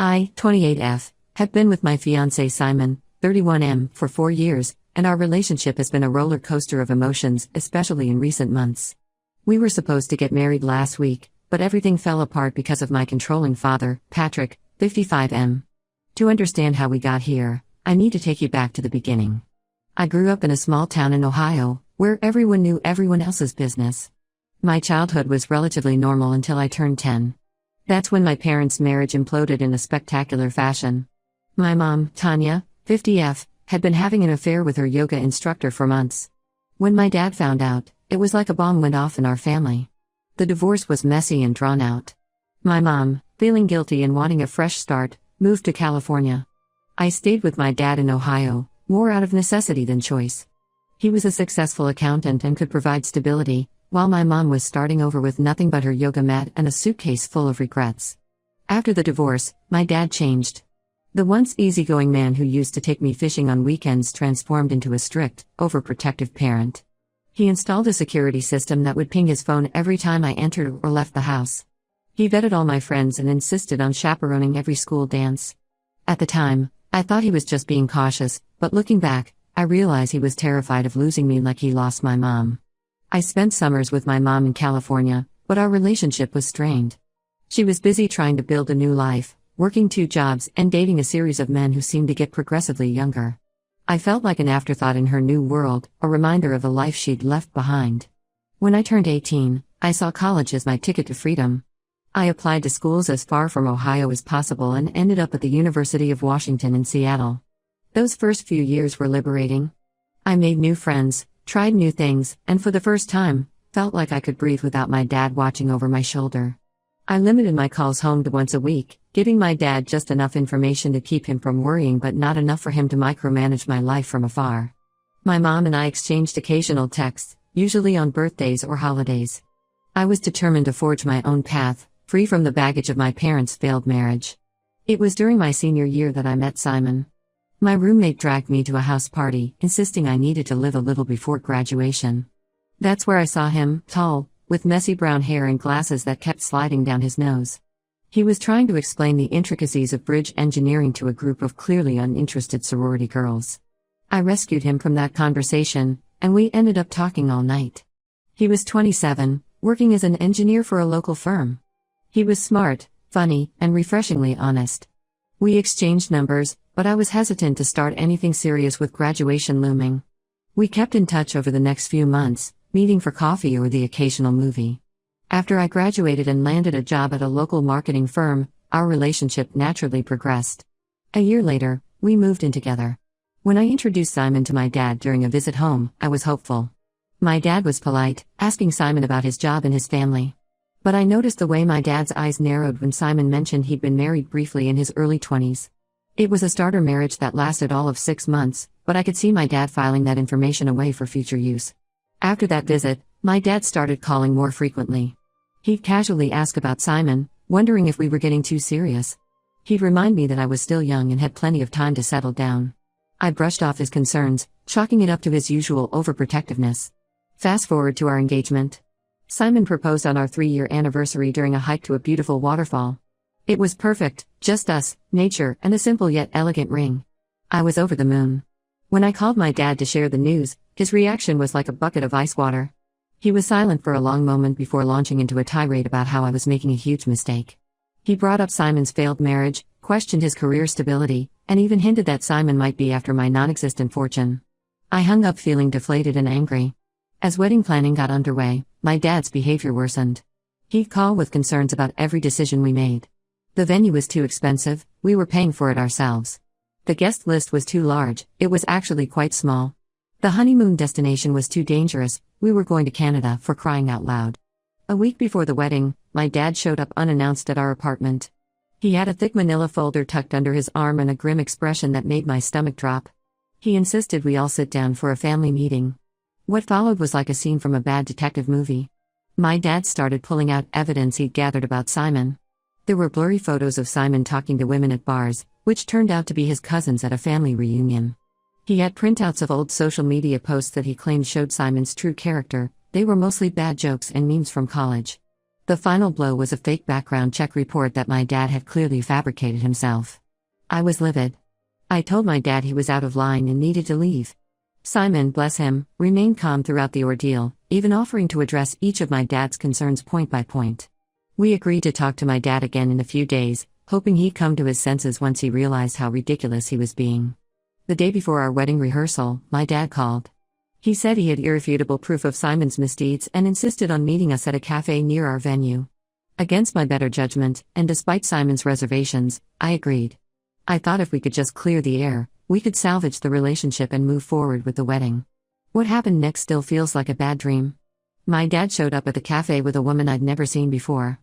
I, 28F, have been with my fiancé Simon, 31M, for 4 years, and our relationship has been a roller coaster of emotions, especially in recent months. We were supposed to get married last week, but everything fell apart because of my controlling father, Patrick, 55M. To understand how we got here, I need to take you back to the beginning. I grew up in a small town in Ohio, where everyone knew everyone else's business. My childhood was relatively normal until I turned 10. That's when my parents' marriage imploded in a spectacular fashion. My mom, Tanya, 50F, had been having an affair with her yoga instructor for months. When my dad found out, it was like a bomb went off in our family. The divorce was messy and drawn out. My mom, feeling guilty and wanting a fresh start, moved to California. I stayed with my dad in Ohio, more out of necessity than choice. He was a successful accountant and could provide stability, while my mom was starting over with nothing but her yoga mat and a suitcase full of regrets. After the divorce, my dad changed. The once easygoing man who used to take me fishing on weekends transformed into a strict, overprotective parent. He installed a security system that would ping his phone every time I entered or left the house. He vetted all my friends and insisted on chaperoning every school dance. At the time, I thought he was just being cautious, but looking back, I realize he was terrified of losing me like he lost my mom. I spent summers with my mom in California, but our relationship was strained. She was busy trying to build a new life, working 2 jobs and dating a series of men who seemed to get progressively younger. I felt like an afterthought in her new world, a reminder of the life she'd left behind. When I turned 18, I saw college as my ticket to freedom. I applied to schools as far from Ohio as possible and ended up at the University of Washington in Seattle. Those first few years were liberating. I made new friends, tried new things, and for the first time, felt like I could breathe without my dad watching over my shoulder. I limited my calls home to once a week, giving my dad just enough information to keep him from worrying but not enough for him to micromanage my life from afar. My mom and I exchanged occasional texts, usually on birthdays or holidays. I was determined to forge my own path, free from the baggage of my parents' failed marriage. It was during my senior year that I met Simon. My roommate dragged me to a house party, insisting I needed to live a little before graduation. That's where I saw him, tall, with messy brown hair and glasses that kept sliding down his nose. He was trying to explain the intricacies of bridge engineering to a group of clearly uninterested sorority girls. I rescued him from that conversation, and we ended up talking all night. He was 27, working as an engineer for a local firm. He was smart, funny, and refreshingly honest. We exchanged numbers, but I was hesitant to start anything serious with graduation looming. We kept in touch over the next few months, meeting for coffee or the occasional movie. After I graduated and landed a job at a local marketing firm, our relationship naturally progressed. A year later, we moved in together. When I introduced Simon to my dad during a visit home, I was hopeful. My dad was polite, asking Simon about his job and his family. But I noticed the way my dad's eyes narrowed when Simon mentioned he'd been married briefly in his early 20s. It was a starter marriage that lasted all of 6 months, but I could see my dad filing that information away for future use. After that visit, my dad started calling more frequently. He'd casually ask about Simon, wondering if we were getting too serious. He'd remind me that I was still young and had plenty of time to settle down. I brushed off his concerns, chalking it up to his usual overprotectiveness. Fast forward to our engagement. Simon proposed on our 3-year anniversary during a hike to a beautiful waterfall. It was perfect, just us, nature, and a simple yet elegant ring. I was over the moon. When I called my dad to share the news, his reaction was like a bucket of ice water. He was silent for a long moment before launching into a tirade about how I was making a huge mistake. He brought up Simon's failed marriage, questioned his career stability, and even hinted that Simon might be after my non-existent fortune. I hung up feeling deflated and angry. As wedding planning got underway, my dad's behavior worsened. He'd call with concerns about every decision we made. The venue was too expensive, we were paying for it ourselves. The guest list was too large, it was actually quite small. The honeymoon destination was too dangerous, we were going to Canada, for crying out loud. A week before the wedding, my dad showed up unannounced at our apartment. He had a thick manila folder tucked under his arm and a grim expression that made my stomach drop. He insisted we all sit down for a family meeting. What followed was like a scene from a bad detective movie. My dad started pulling out evidence he'd gathered about Simon. There were blurry photos of Simon talking to women at bars, which turned out to be his cousins at a family reunion. He had printouts of old social media posts that he claimed showed Simon's true character. They were mostly bad jokes and memes from college. The final blow was a fake background check report that my dad had clearly fabricated himself. I was livid. I told my dad he was out of line and needed to leave. Simon, bless him, remained calm throughout the ordeal, even offering to address each of my dad's concerns point by point. We agreed to talk to my dad again in a few days, hoping he'd come to his senses once he realized how ridiculous he was being. The day before our wedding rehearsal, my dad called. He said he had irrefutable proof of Simon's misdeeds and insisted on meeting us at a cafe near our venue. Against my better judgment, and despite Simon's reservations, I agreed. I thought if we could just clear the air, we could salvage the relationship and move forward with the wedding. What happened next still feels like a bad dream. My dad showed up at the cafe with a woman I'd never seen before.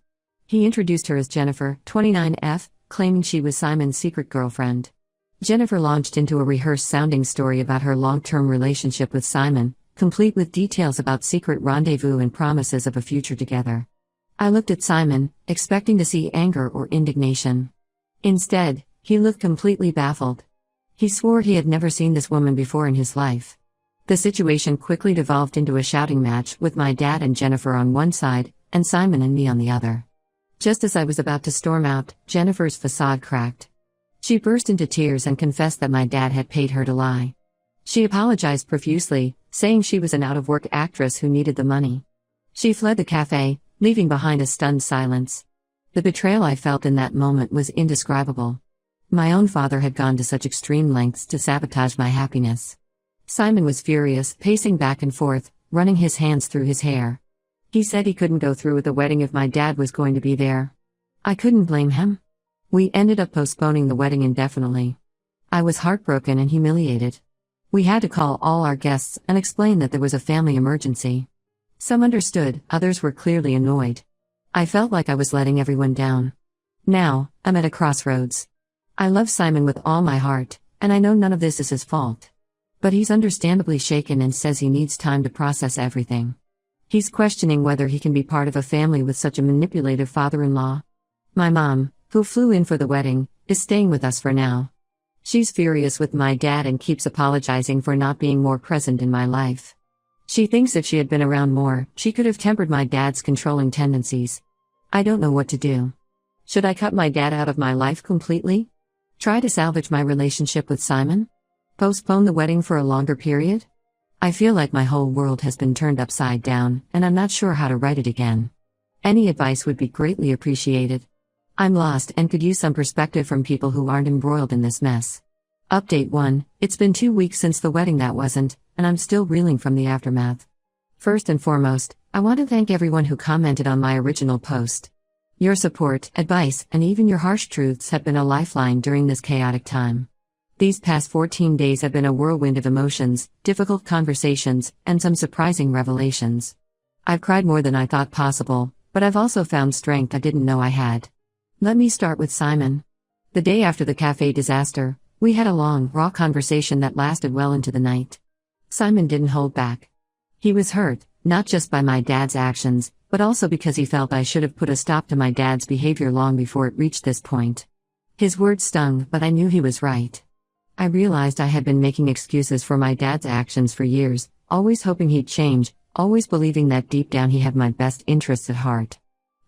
He introduced her as Jennifer, 29F, claiming she was Simon's secret girlfriend. Jennifer launched into a rehearsed sounding story about her long-term relationship with Simon, complete with details about secret rendezvous and promises of a future together. I looked at Simon, expecting to see anger or indignation. Instead, he looked completely baffled. He swore he had never seen this woman before in his life. The situation quickly devolved into a shouting match with my dad and Jennifer on one side, and Simon and me on the other. Just as I was about to storm out, Jennifer's facade cracked. She burst into tears and confessed that my dad had paid her to lie. She apologized profusely, saying she was an out-of-work actress who needed the money. She fled the cafe, leaving behind a stunned silence. The betrayal I felt in that moment was indescribable. My own father had gone to such extreme lengths to sabotage my happiness. Simon was furious, pacing back and forth, running his hands through his hair. He said he couldn't go through with the wedding if my dad was going to be there. I couldn't blame him. We ended up postponing the wedding indefinitely. I was heartbroken and humiliated. We had to call all our guests and explain that there was a family emergency. Some understood, others were clearly annoyed. I felt like I was letting everyone down. Now, I'm at a crossroads. I love Simon with all my heart, and I know none of this is his fault. But he's understandably shaken and says he needs time to process everything. He's questioning whether he can be part of a family with such a manipulative father-in-law. My mom, who flew in for the wedding, is staying with us for now. She's furious with my dad and keeps apologizing for not being more present in my life. She thinks if she had been around more, she could have tempered my dad's controlling tendencies. I don't know what to do. Should I cut my dad out of my life completely? Try to salvage my relationship with Simon? Postpone the wedding for a longer period? I feel like my whole world has been turned upside down, and I'm not sure how to write it again. Any advice would be greatly appreciated. I'm lost and could use some perspective from people who aren't embroiled in this mess. Update 1: It's been 2 weeks since the wedding that wasn't, and I'm still reeling from the aftermath. First and foremost, I want to thank everyone who commented on my original post. Your support, advice, and even your harsh truths have been a lifeline during this chaotic time. These past 14 days have been a whirlwind of emotions, difficult conversations, and some surprising revelations. I've cried more than I thought possible, but I've also found strength I didn't know I had. Let me start with Simon. The day after the cafe disaster, we had a long, raw conversation that lasted well into the night. Simon didn't hold back. He was hurt, not just by my dad's actions, but also because he felt I should have put a stop to my dad's behavior long before it reached this point. His words stung, but I knew he was right. I realized I had been making excuses for my dad's actions for years, always hoping he'd change, always believing that deep down he had my best interests at heart.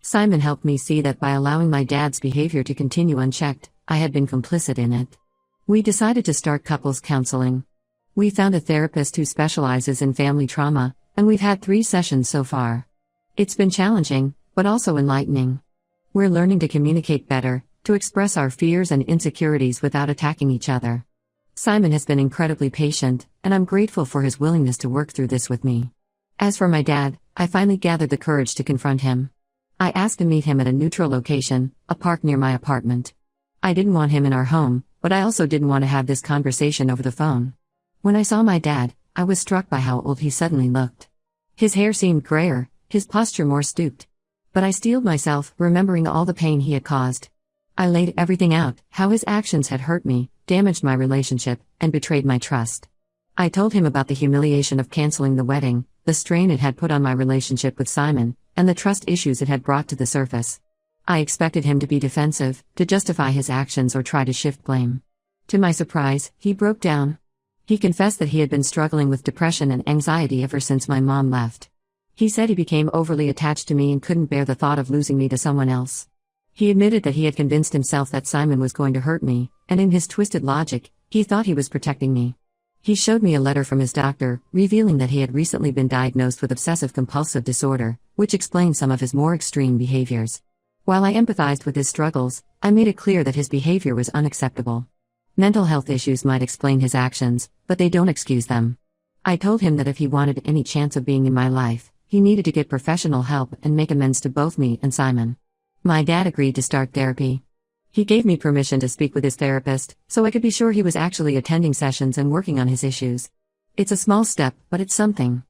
Simon helped me see that by allowing my dad's behavior to continue unchecked, I had been complicit in it. We decided to start couples counseling. We found a therapist who specializes in family trauma, and we've had 3 sessions so far. It's been challenging, but also enlightening. We're learning to communicate better, to express our fears and insecurities without attacking each other. Simon has been incredibly patient, and I'm grateful for his willingness to work through this with me. As for my dad, I finally gathered the courage to confront him. I asked to meet him at a neutral location, a park near my apartment. I didn't want him in our home, but I also didn't want to have this conversation over the phone. When I saw my dad, I was struck by how old he suddenly looked. His hair seemed grayer, his posture more stooped. But I steeled myself, remembering all the pain he had caused. I laid everything out, how his actions had hurt me, damaged my relationship, and betrayed my trust. I told him about the humiliation of canceling the wedding, the strain it had put on my relationship with Simon, and the trust issues it had brought to the surface. I expected him to be defensive, to justify his actions or try to shift blame. To my surprise, he broke down. He confessed that he had been struggling with depression and anxiety ever since my mom left. He said he became overly attached to me and couldn't bear the thought of losing me to someone else. He admitted that he had convinced himself that Simon was going to hurt me, and in his twisted logic, he thought he was protecting me. He showed me a letter from his doctor, revealing that he had recently been diagnosed with obsessive-compulsive disorder, which explained some of his more extreme behaviors. While I empathized with his struggles, I made it clear that his behavior was unacceptable. Mental health issues might explain his actions, but they don't excuse them. I told him that if he wanted any chance of being in my life, he needed to get professional help and make amends to both me and Simon. My dad agreed to start therapy. He gave me permission to speak with his therapist, so I could be sure he was actually attending sessions and working on his issues. It's a small step, but it's something.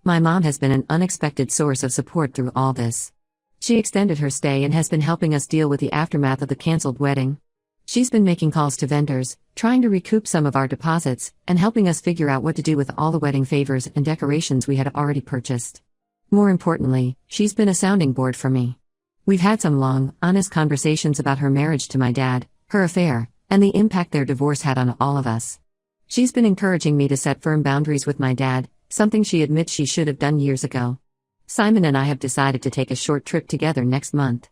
My mom has been an unexpected source of support through all this. She extended her stay and has been helping us deal with the aftermath of the canceled wedding. She's been making calls to vendors, trying to recoup some of our deposits, and helping us figure out what to do with all the wedding favors and decorations we had already purchased. More importantly, she's been a sounding board for me. We've had some long, honest conversations about her marriage to my dad, her affair, and the impact their divorce had on all of us. She's been encouraging me to set firm boundaries with my dad, something she admits she should have done years ago. Simon and I have decided to take a short trip together next month.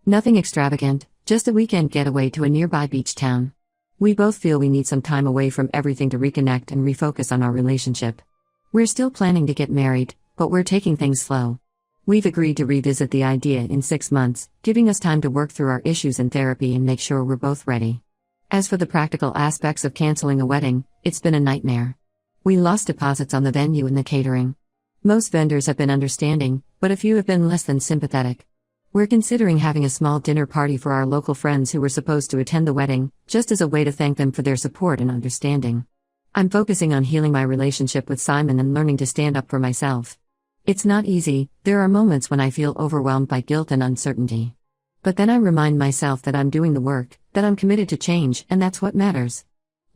Nothing extravagant, just a weekend getaway to a nearby beach town. We both feel we need some time away from everything to reconnect and refocus on our relationship. We're still planning to get married, but we're taking things slow. We've agreed to revisit the idea in 6 months, giving us time to work through our issues in therapy and make sure we're both ready. As for the practical aspects of canceling a wedding, it's been a nightmare. We lost deposits on the venue and the catering. Most vendors have been understanding, but a few have been less than sympathetic. We're considering having a small dinner party for our local friends who were supposed to attend the wedding, just as a way to thank them for their support and understanding. I'm focusing on healing my relationship with Simon and learning to stand up for myself. It's not easy, there are moments when I feel overwhelmed by guilt and uncertainty. But then I remind myself that I'm doing the work, that I'm committed to change, and that's what matters.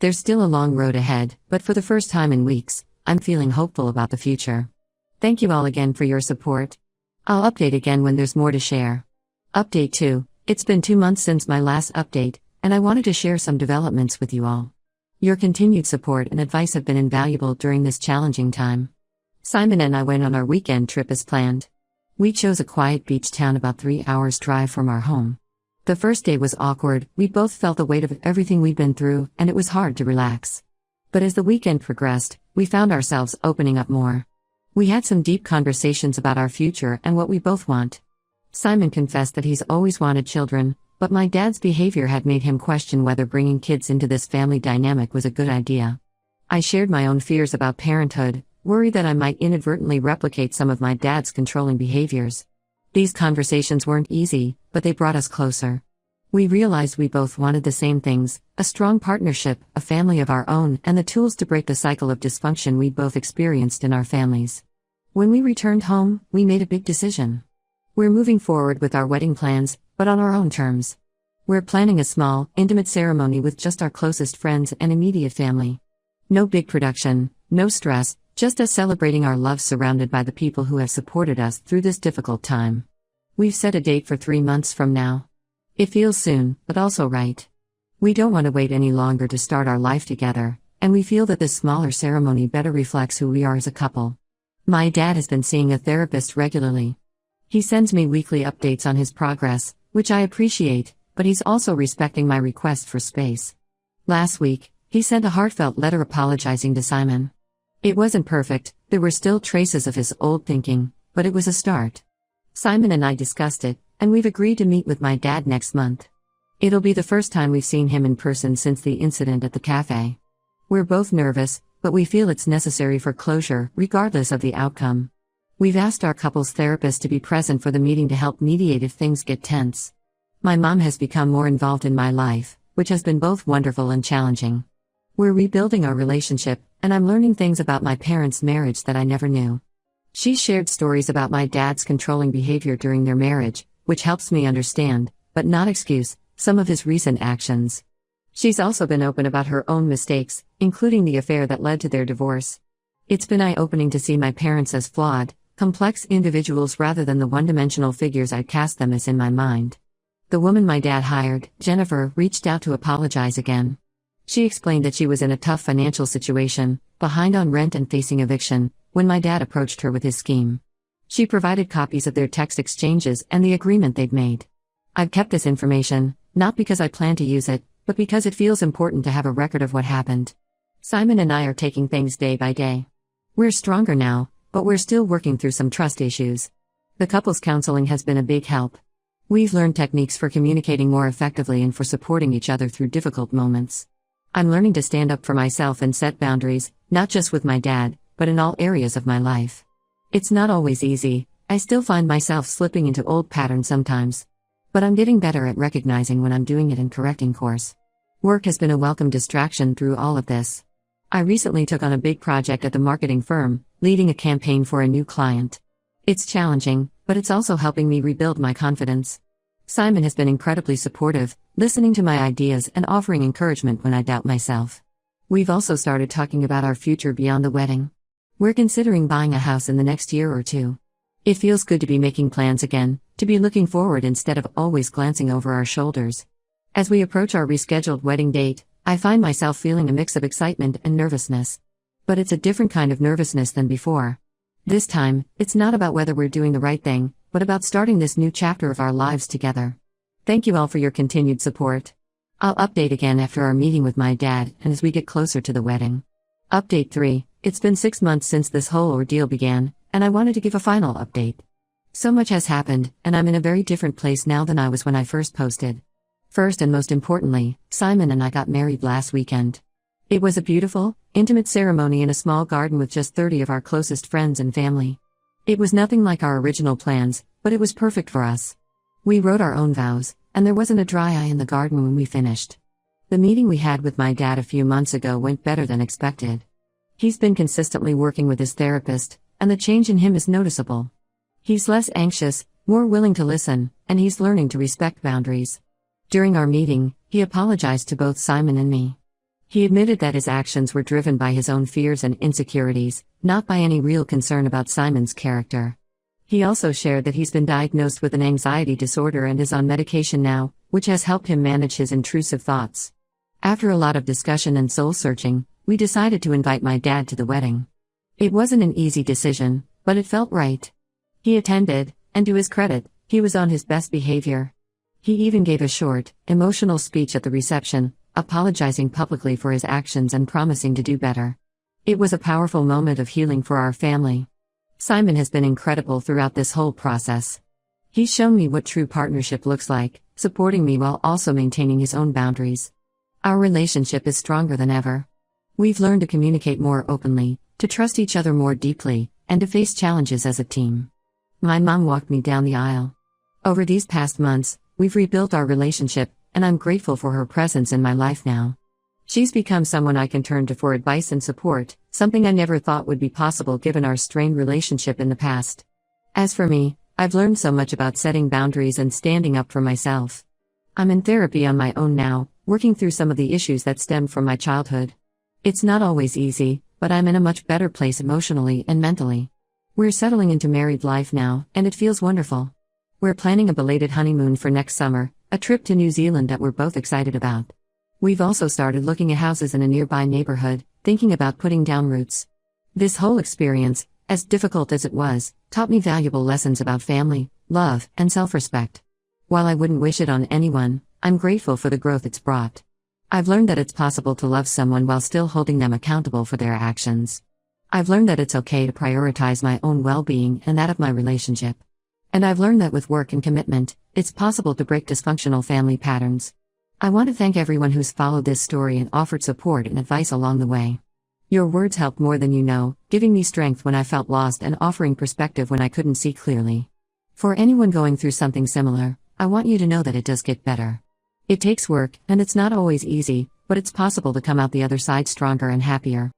There's still a long road ahead, but for the first time in weeks, I'm feeling hopeful about the future. Thank you all again for your support. I'll update again when there's more to share. Update 2. It's been 2 months since my last update, and I wanted to share some developments with you all. Your continued support and advice have been invaluable during this challenging time. Simon and I went on our weekend trip as planned. We chose a quiet beach town about 3 hours drive from our home. The first day was awkward, we both felt the weight of everything we'd been through, and it was hard to relax. But as the weekend progressed, we found ourselves opening up more. We had some deep conversations about our future and what we both want. Simon confessed that he's always wanted children, but my dad's behavior had made him question whether bringing kids into this family dynamic was a good idea. I shared my own fears about parenthood, worried that I might inadvertently replicate some of my dad's controlling behaviors. These conversations weren't easy, but they brought us closer. We realized we both wanted the same things: a strong partnership, a family of our own, and the tools to break the cycle of dysfunction we both experienced in our families. When we returned home, we made a big decision. We're moving forward with our wedding plans, but on our own terms. We're planning a small, intimate ceremony with just our closest friends and immediate family. No big production, no stress, just us celebrating our love surrounded by the people who have supported us through this difficult time. We've set a date for 3 months from now. It feels soon, but also right. We don't want to wait any longer to start our life together, and we feel that this smaller ceremony better reflects who we are as a couple. My dad has been seeing a therapist regularly. He sends me weekly updates on his progress, which I appreciate, but he's also respecting my request for space. Last week, he sent a heartfelt letter apologizing to Simon. It wasn't perfect, there were still traces of his old thinking, but it was a start. Simon and I discussed it, and we've agreed to meet with my dad next month. It'll be the first time we've seen him in person since the incident at the cafe. We're both nervous, but we feel it's necessary for closure, regardless of the outcome. We've asked our couple's therapist to be present for the meeting to help mediate if things get tense. My mom has become more involved in my life, which has been both wonderful and challenging. We're rebuilding our relationship, and I'm learning things about my parents' marriage that I never knew. She shared stories about my dad's controlling behavior during their marriage, which helps me understand, but not excuse, some of his recent actions. She's also been open about her own mistakes, including the affair that led to their divorce. It's been eye-opening to see my parents as flawed, complex individuals rather than the one-dimensional figures I cast them as in my mind. The woman my dad hired, Jennifer, reached out to apologize again. She explained that she was in a tough financial situation, behind on rent and facing eviction, when my dad approached her with his scheme. She provided copies of their text exchanges and the agreement they'd made. I've kept this information, not because I plan to use it, but because it feels important to have a record of what happened. Simon and I are taking things day by day. We're stronger now, but we're still working through some trust issues. The couples counseling has been a big help. We've learned techniques for communicating more effectively and for supporting each other through difficult moments. I'm learning to stand up for myself and set boundaries, not just with my dad, but in all areas of my life. It's not always easy, I still find myself slipping into old patterns sometimes. But I'm getting better at recognizing when I'm doing it and correcting course. Work has been a welcome distraction through all of this. I recently took on a big project at the marketing firm, leading a campaign for a new client. It's challenging, but it's also helping me rebuild my confidence. Simon has been incredibly supportive, listening to my ideas and offering encouragement when I doubt myself. We've also started talking about our future beyond the wedding. We're considering buying a house in the next year or two. It feels good to be making plans again, to be looking forward instead of always glancing over our shoulders. As we approach our rescheduled wedding date, I find myself feeling a mix of excitement and nervousness. But it's a different kind of nervousness than before. This time, it's not about whether we're doing the right thing, but about starting this new chapter of our lives together. Thank you all for your continued support. I'll update again after our meeting with my dad and as we get closer to the wedding. Update 3. It's been 6 months since this whole ordeal began, and I wanted to give a final update. So much has happened, and I'm in a very different place now than I was when I first posted. First and most importantly, Simon and I got married last weekend. It was a beautiful, intimate ceremony in a small garden with just 30 of our closest friends and family. It was nothing like our original plans, but it was perfect for us. We wrote our own vows, and there wasn't a dry eye in the garden when we finished. The meeting we had with my dad a few months ago went better than expected. He's been consistently working with his therapist, and the change in him is noticeable. He's less anxious, more willing to listen, and he's learning to respect boundaries. During our meeting, he apologized to both Simon and me. He admitted that his actions were driven by his own fears and insecurities, not by any real concern about Simon's character. He also shared that he's been diagnosed with an anxiety disorder and is on medication now, which has helped him manage his intrusive thoughts. After a lot of discussion and soul-searching, we decided to invite my dad to the wedding. It wasn't an easy decision, but it felt right. He attended, and to his credit, he was on his best behavior. He even gave a short, emotional speech at the reception, apologizing publicly for his actions and promising to do better. It was a powerful moment of healing for our family. Simon has been incredible throughout this whole process. He's shown me what true partnership looks like, supporting me while also maintaining his own boundaries. Our relationship is stronger than ever. We've learned to communicate more openly, to trust each other more deeply, and to face challenges as a team. My mom walked me down the aisle. Over these past months, we've rebuilt our relationship, and I'm grateful for her presence in my life now. She's become someone I can turn to for advice and support, something I never thought would be possible given our strained relationship in the past. As for me, I've learned so much about setting boundaries and standing up for myself. I'm in therapy on my own now, working through some of the issues that stem from my childhood. It's not always easy, but I'm in a much better place emotionally and mentally. We're settling into married life now, and it feels wonderful. We're planning a belated honeymoon for next summer, a trip to New Zealand that we're both excited about. We've also started looking at houses in a nearby neighborhood, thinking about putting down roots. This whole experience, as difficult as it was, taught me valuable lessons about family, love, and self-respect. While I wouldn't wish it on anyone, I'm grateful for the growth it's brought. I've learned that it's possible to love someone while still holding them accountable for their actions. I've learned that it's okay to prioritize my own well-being and that of my relationship. And I've learned that with work and commitment, it's possible to break dysfunctional family patterns. I want to thank everyone who's followed this story and offered support and advice along the way. Your words helped more than you know, giving me strength when I felt lost and offering perspective when I couldn't see clearly. For anyone going through something similar, I want you to know that it does get better. It takes work, and it's not always easy, but it's possible to come out the other side stronger and happier.